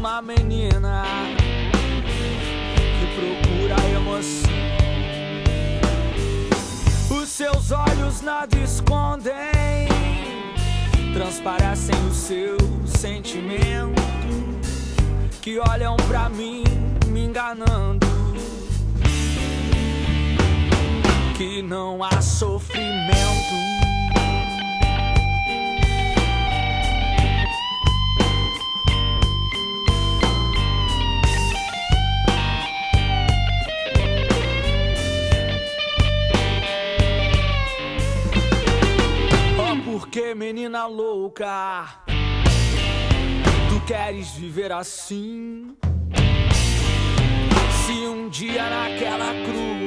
uma menina que procura emoção. Os seus olhos nada escondem, transparecem o seu sentimento, que olham pra mim me enganando, que não há sofrimento. Porque, menina louca, tu queres viver assim? Se um dia naquela cruz